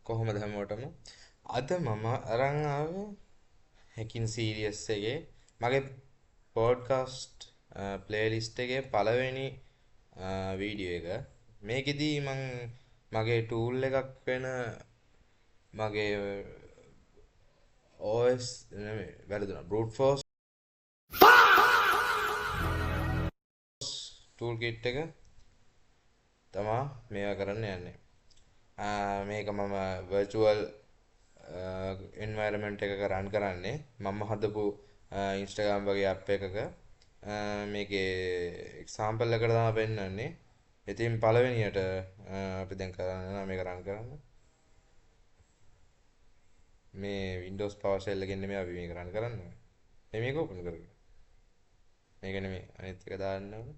කොහොමද හැමෝටම අද මම අරන් ආවේ හැකින් සීරියස් එකේ මගේ පොඩ්කාස්ට් ප්ලේලිස්ට් එකේ පළවෙනි වීඩියෝ එක මේකෙදී මං මගේ ටූල් එකක් වෙන මගේ OS නෙමෙයි වැරදුනා brute force ටූල් කිට් එක තමා මේවා කරන්න යන්නේ මේක මම virtual environment එකක run කරන්නේ මම හදපු Instagram වගේ app එකක මේකේ example එකකට තමයි පෙන්නන්නේ. ඉතින් පළවෙනියට අපි දැන් කරන්න යනවා මේක run කරන්න. මේ Windows PowerShell එකෙන් නෙමෙයි අපි මේක run කරන්නේ. මේක open කරගන්න. මේක නෙමෙයි අනිත් එක දාන්න ඕනේ.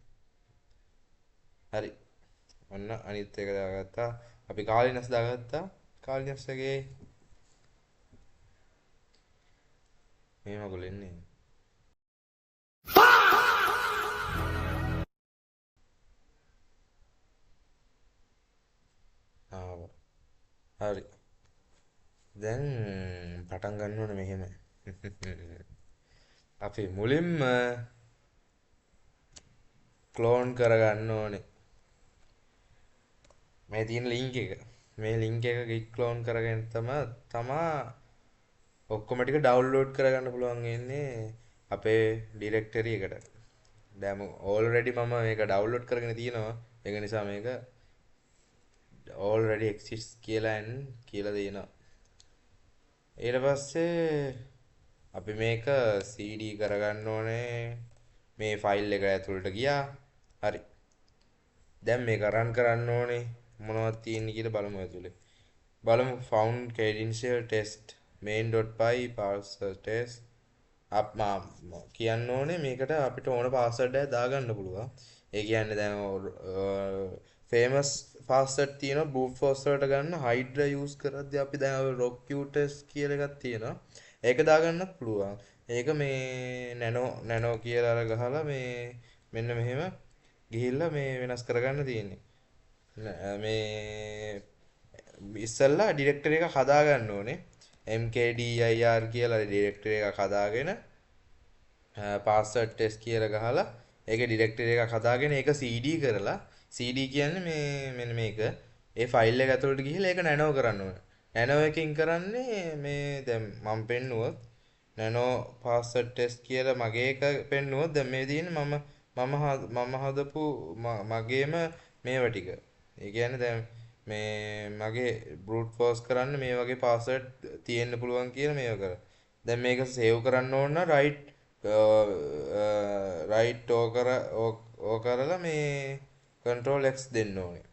හරි. ඔන්න අනිත් එක දාගත්තා. අපි කාලිනස් දාගත්තා. කාලිනස් එකේ මේ මගුල එන්නේ. හරි. දැන් පටන් ගන්න ඕනේ මෙහෙම. අපි මුලින්ම ක්ලෝන් කරගන්න ඕනේ. මේ තියෙන ලින්ක් එක. මේ ලින්ක් එක ගික් ක්ලෝන් කරගෙන තමා ඔක්කොම ටික ඩවුන්ලෝඩ් කරගන්න පුළුවන් ඉන්නේ අපේ ඩිරෙක්ටරි එකට. දැන් already මම මේක ඩවුන්ලෝඩ් කරගෙන තියෙනවා. ඒක නිසා මේක already exists කියලා දෙනවා. ඊට පස්සේ අපි මේක CD කරගන්න ඕනේ. මේ ෆයිල් එක ඇතුළට ගියා. හරි. දැන් මේක රන් කරන්න ඕනේ. මොනවද තියෙන්නේ කියලා බලමු ඇතුලේ. බලමු found credential test main.py parser test කියන්න ඕනේ මේකට අපිට ඕන පාස්වර්ඩ් එකක් දාගන්න පුළුවන්. ඒ කියන්නේ දැන් famous password තියෙනවා brute force වලට ගන්න hydra use කරද්දී අපි දැන් rock qtest කියලා එකක් තියෙනවා. ඒක දාගන්නත් පුළුවන්. ඒක මේ nano කියලා අර ගහලා මේ මෙන්න මෙහෙම ගිහිල්ලා මේ වෙනස් කරගන්න තියෙන්නේ. මේ ඉස්සෙල්ලා ඩිරෙක්ටරි එක හදාගන්න ඕනේ. mkdir කියලා ඩිරෙක්ටරි එකක් හදාගෙන password test කියලා ගහලා ඒකේ ඩිරෙක්ටරි එකක් හදාගෙන ඒක cd කරලා cd කියන්නේ මේ මෙන්න මේක ඒ ෆයිල් එක ඇතුළට ගිහිල්ලා ඒක නැනෝ කරන්න ඕනේ. නැනෝ එකකින් කරන්නේ මේ දැන් මම පෙන්නුවොත් නැනෝ password test කියලා මගේ එක පෙන්නුවොත් දැන් මේ තියෙන්නේ මම හදපු මගේම මේවා ටික. ඒ කියන්නේ දැන් මේ මගේ brute force කරන්න මේ වගේ password තියෙන්න පුළුවන් කියලා මේව කරා. දැන් මේක save කරන්න ඕන නම් right ඕ කරලා මේ control x දෙන්න ඕනේ.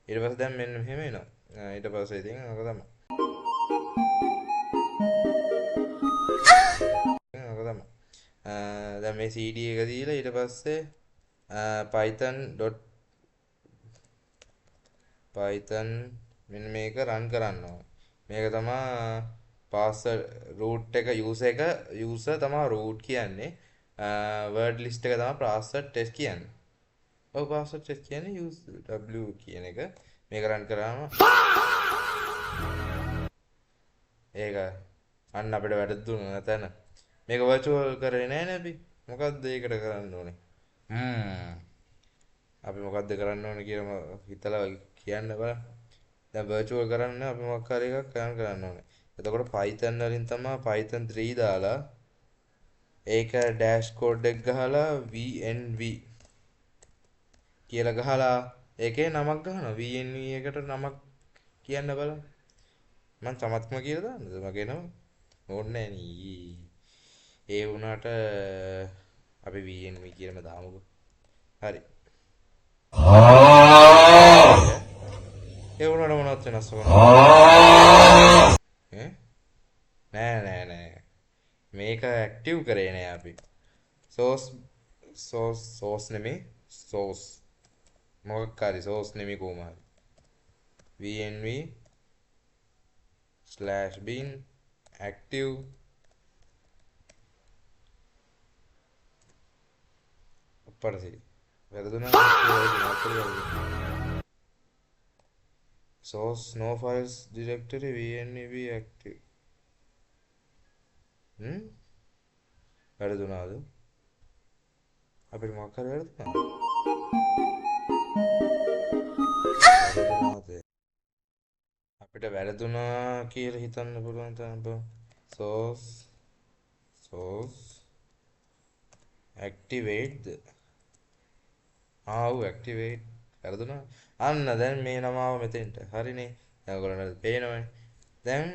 ඊට පස්සේ දැන් මෙන්න මෙහෙම එනවා. ඊට පස්සේ ඉතින් අක තමයි. අක තමයි. දැන් මේ cd එක දීලා ඊට පස්සේ python මෙන්න මේක run කරන්න ඕනේ. මේක තමයි password root එක user තමයි root කියන්නේ. word list එක තමයි password test කියන්නේ. ඔව් password test කියන්නේ use w කියන එක. මේක run කරාම ඒක අන්න අපිට වැරදුනා නැතන. මේක virtual කරේ නෑනේ අපි. මොකද්ද ඒකට කරන්න ඕනේ? අපි මොකද්ද කරන්න ඕනේ කියලා හිතලා කියන්න බලන්න. දැන් virtual කරන්න අපි මොකක් හරි එකක් කරන්න ඕනේ. එතකොට Python වලින් තමයි Python 3 දාලා ඒක dash code එක ගහලා vnv කියලා ගහලා ඒකේ නමක් ගහනවා. vnv එකට නමක් කියන්න බලන්න. මම චමත්ම කියලා දාන්නද මගේ නම? ඕනේ නෑ ඒ වුණාට අපි vnv කියලාම දාමුකෝ. හරි. ඒ වුණාට මොනවත් වෙනස් කරන්නේ නෑ මේක ඇක්ටිව් කරේ නෑ අපි source නෙමෙයි source මොකක් හරි source නෙමෙයි කොහොම හරි vnv/bin active අපරසි වැරදුනා source no files directory vnv active වැරදුනාද අපිට මොකක් හරි වැරදුනාද අපිට වැරදුනා කියලා හිතන්න පුළුවන් තරම් source activate activate වැරදුනා අන්න දැන් මේ නම ආව මෙතෙන්ට හරිනේ දැන් ඔයගොල්ලන්ට පේනවනේ දැන්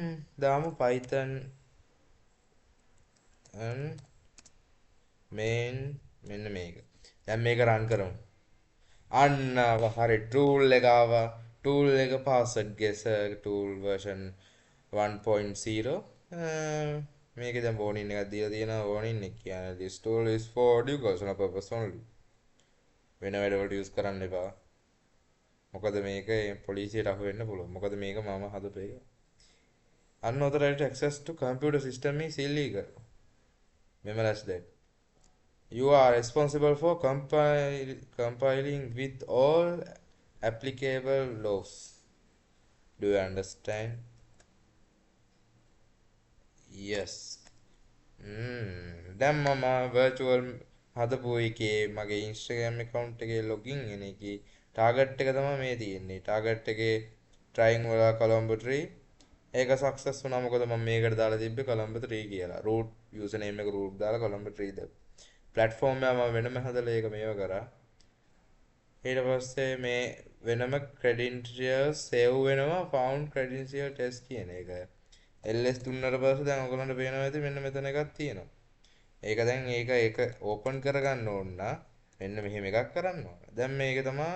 දාමු python main මෙන්න මේක දැන් මේක run කරමු අන්න හරි tool එක ආවා tool එක password guesser tool version 1.0 මේකේ දැන් warning එකක් දීලා තියෙනවා warning එක කියන්නේ this tool is for educational purpose only වෙන වැඩවලට use කරන්න එපා මොකද මේක පොලිසියට අහු වෙන්න පුළුවන් මොකද මේක මම හදපු එක unauthorized access to computer system is illegal memorize that you are responsible for compiling with all applicable laws do you understand yes දැන් මම virtual හදපු එකේ මගේ Instagram account එකේ login එන එකේ target එක තමයි මේ තියෙන්නේ target එකේ triangle column tree ඒක success වුණා මොකද මම මේකට දාලා තිබ්බේ column tree කියලා root username එක root දාලා column tree ද platform එක මම වෙනම හදලා ඒක මේව කරා ඊට පස්සේ මේ වෙනම credentials save වෙනවා found credential test කියන එක ls දුන්නට පස්සේ දැන් ඔයගොල්ලන්ට පේනවා ඇති මෙන්න මෙතන එකක් තියෙනවා ඒක දැන් ඒක ඕපන් කරගන්න ඕන නම් මෙන්න මෙහෙම එකක් කරන්න ඕන. දැන් මේක තමයි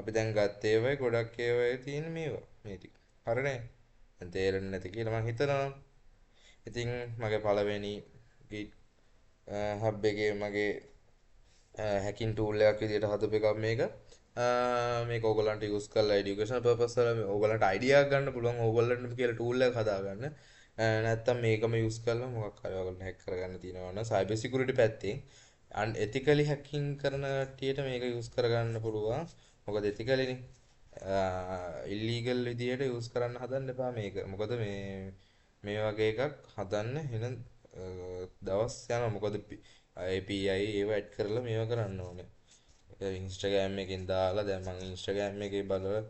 අපි දැන් ගත්තේ ඒවයි ගොඩක් ඒවයි තියෙන මේවා. මේ ටික. හරිනේ? දැන් තේරෙන්නේ නැති කියලා මම හිතනවා. ඉතින් මගේ පළවෙනි git hub එකේ මගේ hacking tool එකක් විදිහට හදපු එකක් මේක. මේක ඕගොල්ලන්ට use කරලා education purpose වල ඕගොල්ලන්ට idea එකක් ගන්න පුළුවන් ඕගොල්ලන්ට කියලා tool එකක් හදාගන්න. නැත්තම් මේකම use කරලා මොකක් හරි ඔයගොල්ලෝ hack කරගන්න තියෙනවා නම් cyber security පැත්තෙන් unethically hacking කරන කට්ටියට මේක use කරගන්න පුළුවන්. මොකද ethically නේ illegal විදියට use කරන්න හදන්න එපා මේක. මොකද මේ වගේ එකක් හදන්න වෙන දවස් යනවා. මොකද API ඒව add කරලා මේව කරන්න ඕනේ. Instagram එකෙන් දාලා දැන් මම Instagram එකේ බලලා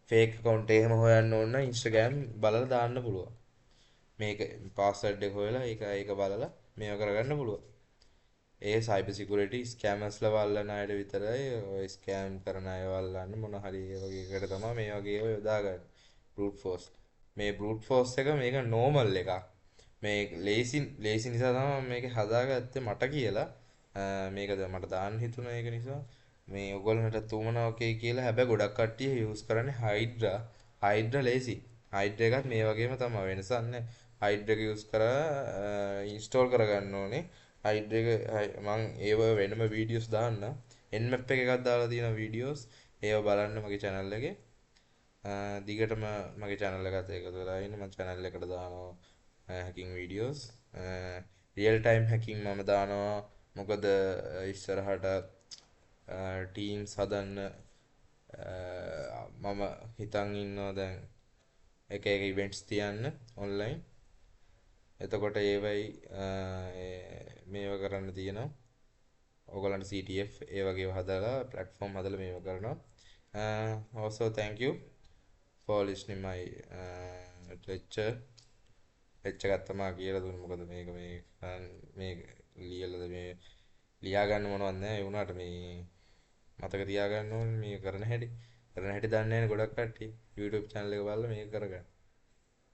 fake account එහෙම හොයන්න ඕන නම් Instagram බලලා දාන්න පුළුවන්. මේක password එක හොයලා ඒක බලලා මේව කරගන්න පුළුවන්. ඒ cyber security scammers ලා වල්ලන අයට විතරයි ඔය scam කරන අය වල්ලන්න මොන හරි ඒ වගේ එකට තමයි මේ වගේ ඒවා යොදාගන්නේ. brute force. මේ brute force එක මේක normal එකක්. මේ lazy නිසා තමයි මේක හදාගත්තේ මට කියලා. මේක මට දාන්න හිතුණා ඒක නිසා. මේ ඔයගොල්ලන්ට තුමනා ඔකේ කියලා හැබැයි ගොඩක් කට්ටිය use කරන්නේ hydra lazy. hydra එකත් මේ වගේම තමයි වෙනසක් නැහැ. hydra එක use කරලා install කරගන්න ඕනේ. hydra එක මම ඒව වෙනම videos දාන්න. nmap එකක් දාලා තියෙන videos ඒව බලන්න මගේ channel එකේ. දිගටම මගේ channel එකත් එකතු වෙලා ඉන්න මම channel එකට දානවා hacking videos. real time hacking මම දානවා. මොකද ඉස්සරහට teams හදන්න මම හිතන් ඉන්නවා දැන් එක events තියන්න online. එතකොට ඒවයි මේව කරන්න තියෙනවා. ඕගොල්ලන්ට CTF ඒ වගේ හදලා platform හදලා මේව කරනවා. Also thank you for listening my lecture. lecture එකක් තමයි කියලා දුන්නේ. මොකද මේක ලියලා මේ ලියා ගන්න මොනවද නැහැ. ඒ වුණාට මේ මතක තියාගන්න ඕනේ මේ කරන හැටි දන්නේ නැහැ ගොඩක් කට්ටිය. YouTube channel එක බලලා මේක කරගන්න.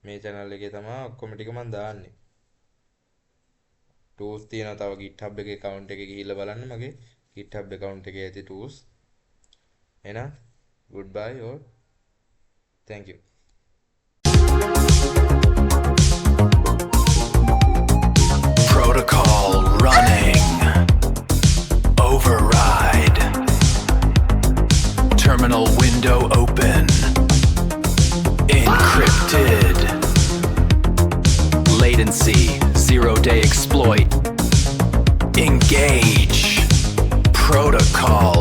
මේ channel එකේ තමයි ඔක්කොම ටික මම දාන්නේ. tools තියෙනවා තව GitHub එකේ account එකේ ගිහිල්ලා බලන්න මගේ GitHub account එකේ ඇති tools. එහෙනම් goodbye or thank you. Protocol running. Override. Terminal window open. Encrypted. Latency, 0-day exploit. Engage. Protocol.